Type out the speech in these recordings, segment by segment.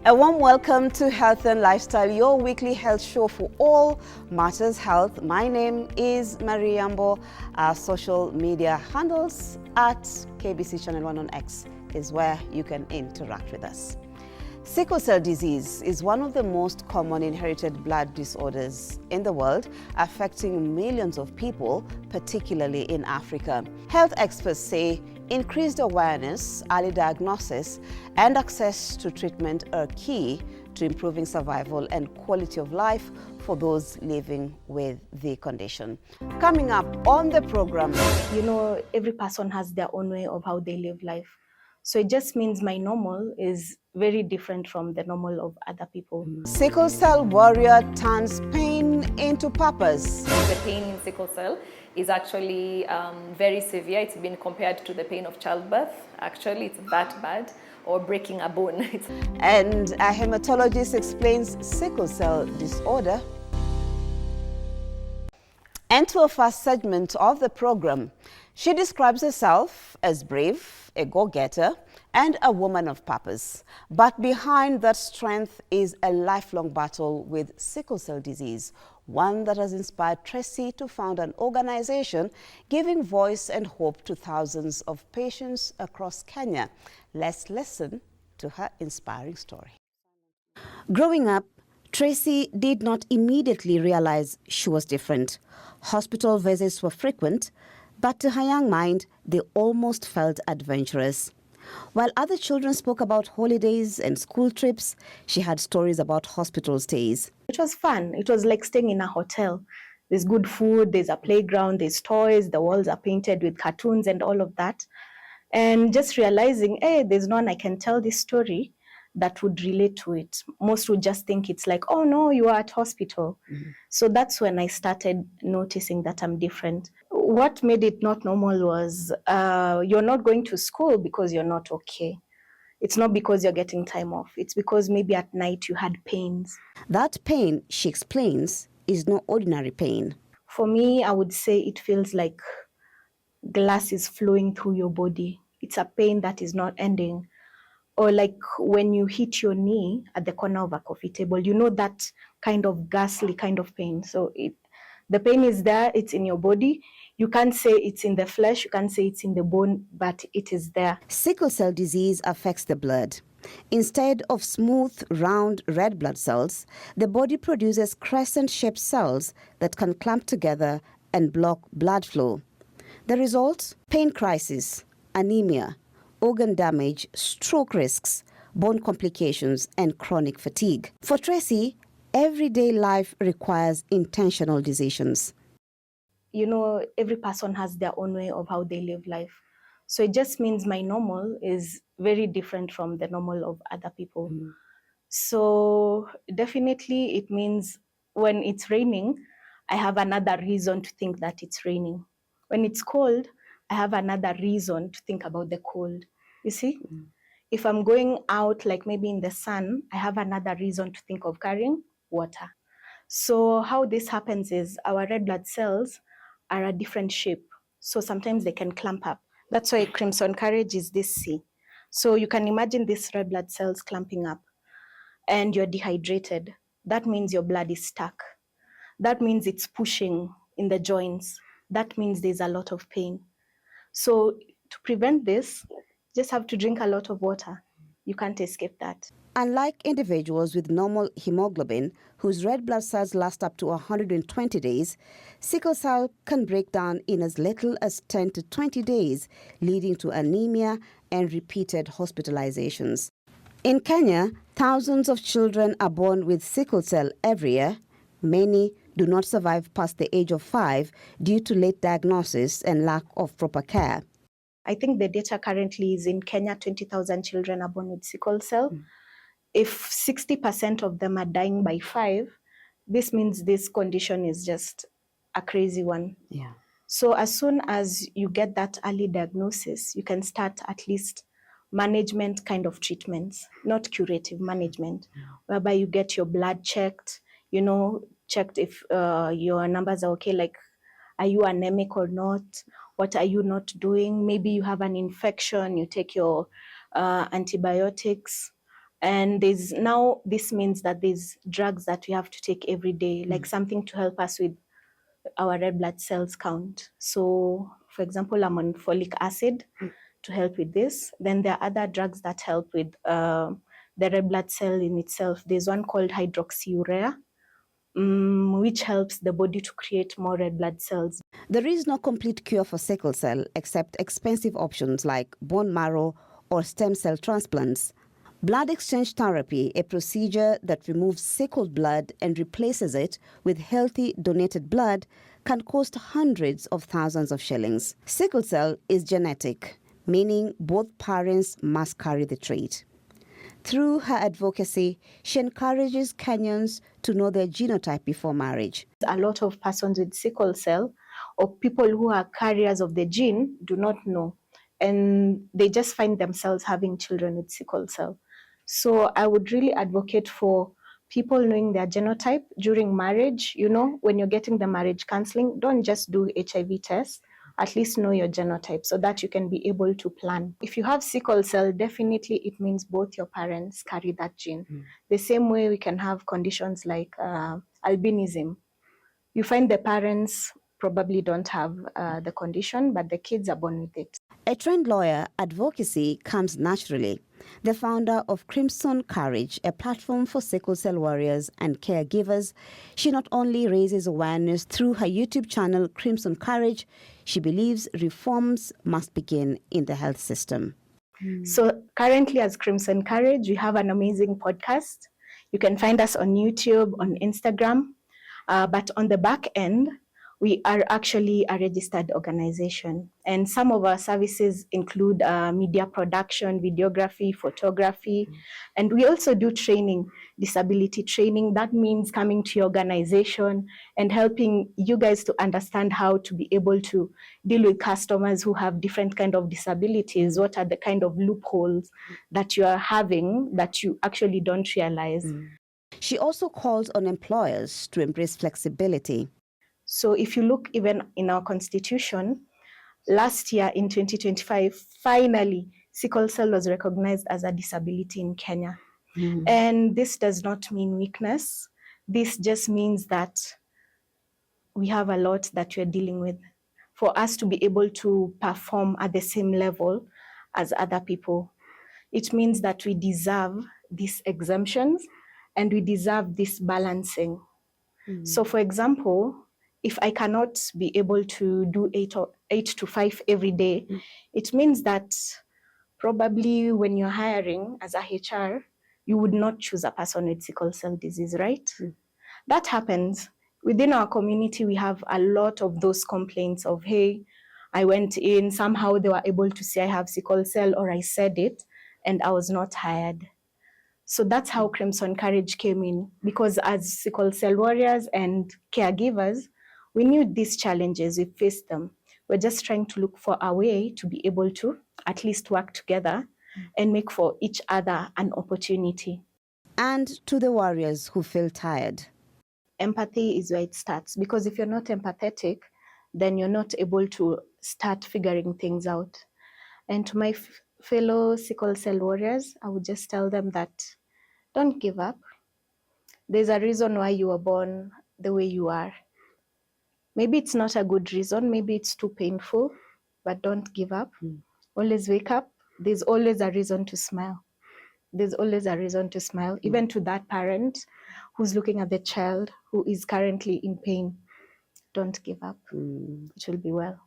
A warm welcome to Health and Lifestyle, your weekly health show for all matters health. My name is Mariambo. Our social media handles at KBC Channel 1 on X is where you can interact with us. Sickle cell disease is one of the most common inherited blood disorders in the world, affecting millions of people, particularly in Africa. Health experts say increased awareness, early diagnosis, and access to treatment are key to improving survival and quality of life for those living with the condition. Coming up on the program, every person has their own way of how they live life. So it just means my normal is very different from the normal of other people. Sickle cell warrior turns pain into purpose. The pain in sickle cell is actually very severe. It's been compared to the pain of childbirth. Actually, it's that bad, or breaking a bone. And a hematologist explains sickle cell disorder. And to a first segment of the program, she describes herself as brave, a go-getter, and a woman of purpose. But behind that strength is a lifelong battle with sickle cell disease, one that has inspired Tracy to found an organization giving voice and hope to thousands of patients across Kenya. Let's listen to her inspiring story. Growing up, Tracy did not immediately realize she was different. Hospital visits were frequent, but to her young mind, they almost felt adventurous. While other children spoke about holidays and school trips, she had stories about hospital stays. It was fun. It was like staying in a hotel. There's good food, there's a playground, there's toys, the walls are painted with cartoons and all of that. And just realizing, hey, there's no one I can tell this story that would relate to it. Most would just think it's like, oh no, you are at hospital. So that's when I started noticing that I'm different. What made it not normal was you're not going to school because you're not okay. It's not because you're getting time off. It's because maybe at night you had pains. That pain, she explains, is no ordinary pain. For me, I would say it feels like glass is flowing through your body. It's a pain that is not ending. Or like when you hit your knee at the corner of a coffee table, that kind of ghastly kind of pain. So the pain is there, it's in your body. You can't say it's in the flesh, you can't say it's in the bone, but it is there. Sickle cell disease affects the blood. Instead of smooth, round, red blood cells, the body produces crescent-shaped cells that can clump together and block blood flow. The result? Pain crisis, anemia, organ damage, stroke risks, bone complications, and chronic fatigue. For Tracy, everyday life requires intentional decisions. Every person has their own way of how they live life. So it just means my normal is very different from the normal of other people. So definitely it means when it's raining, I have another reason to think that it's raining. When it's cold, I have another reason to think about the cold. You see? If I'm going out, like maybe in the sun, I have another reason to think of carrying water. So how this happens is our red blood cells are a different shape. So sometimes they can clump up. That's why Crimson Courage is this C. So you can imagine these red blood cells clumping up and you're dehydrated. That means your blood is stuck. That means it's pushing in the joints. That means there's a lot of pain. So to prevent this, just have to drink a lot of water. You can't escape that. Unlike individuals with normal hemoglobin, whose red blood cells last up to 120 days, sickle cell can break down in as little as 10 to 20 days, leading to anemia and repeated hospitalizations. In Kenya, thousands of children are born with sickle cell every year. Many do not survive past the age of 5 due to late diagnosis and lack of proper care. I think the data currently is in Kenya, 20,000 children are born with sickle cell. If 60% of them are dying by 5, this means this condition is just a crazy one. Yeah. So as soon as you get that early diagnosis, you can start at least management kind of treatments, not curative management, whereby you get your blood checked, checked if your numbers are okay, like are you anemic or not? What are you not doing? Maybe you have an infection, you take your antibiotics, And this means that there's drugs that we have to take every day, like something to help us with our red blood cells count. So, for example, I'm on folic acid to help with this. Then there are other drugs that help with the red blood cell in itself. There's one called hydroxyurea, which helps the body to create more red blood cells. There is no complete cure for sickle cell except expensive options like bone marrow or stem cell transplants. Blood exchange therapy, a procedure that removes sickled blood and replaces it with healthy donated blood, can cost hundreds of thousands of shillings. Sickle cell is genetic, meaning both parents must carry the trait. Through her advocacy, she encourages Kenyans to know their genotype before marriage. A lot of persons with sickle cell or people who are carriers of the gene do not know, and they just find themselves having children with sickle cell. So I would really advocate for people knowing their genotype during marriage. You know, when you're getting the marriage counseling, don't just do HIV tests. At least know your genotype so that you can be able to plan. If you have sickle cell, definitely it means both your parents carry that gene. The same way we can have conditions like albinism. You find the parents probably don't have the condition, but the kids are born with it. A trained lawyer, advocacy comes naturally. The founder of Crimson Courage, a platform for sickle cell warriors and caregivers, she not only raises awareness through her YouTube channel, Crimson Courage, she believes reforms must begin in the health system. So currently as Crimson Courage, we have an amazing podcast. You can find us on YouTube, on Instagram, but on the back end, we are actually a registered organization. And some of our services include media production, videography, photography, and we also do training, disability training. That means coming to your organization and helping you guys to understand how to be able to deal with customers who have different kind of disabilities. What are the kind of loopholes that you are having that you actually don't realize? She also calls on employers to embrace flexibility. So if you look even in our constitution, last year in 2025, finally, sickle cell was recognized as a disability in Kenya. And this does not mean weakness. This just means that we have a lot that we're dealing with. For us to be able to perform at the same level as other people, it means that we deserve these exemptions and we deserve this balancing. So for example, if I cannot be able to do 8 to 5 every day, it means that probably when you're hiring as a HR, you would not choose a person with sickle cell disease, right? That happens. Within our community, we have a lot of those complaints of, hey, I went in, somehow they were able to say I have sickle cell or I said it and I was not hired. So that's how Crimson Courage came in, because as sickle cell warriors and caregivers, we knew these challenges, we faced them. We're just trying to look for a way to be able to at least work together and make for each other an opportunity. And to the warriors who feel tired. Empathy is where it starts, because if you're not empathetic, then you're not able to start figuring things out. And to my fellow sickle cell warriors, I would just tell them that don't give up. There's a reason why you were born the way you are. Maybe it's not a good reason, maybe it's too painful, but don't give up. Always wake up. There's always a reason to smile. There's always a reason to smile, even to that parent who's looking at the child who is currently in pain. Don't give up. It will be well.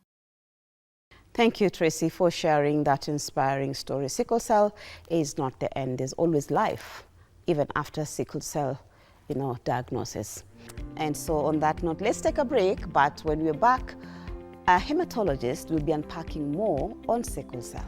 Thank you, Tracy, for sharing that inspiring story. Sickle cell is not the end. There's always life, even after sickle cell, diagnosis. And so on that note, let's take a break. But when we're back, a hematologist will be unpacking more on sickle cell.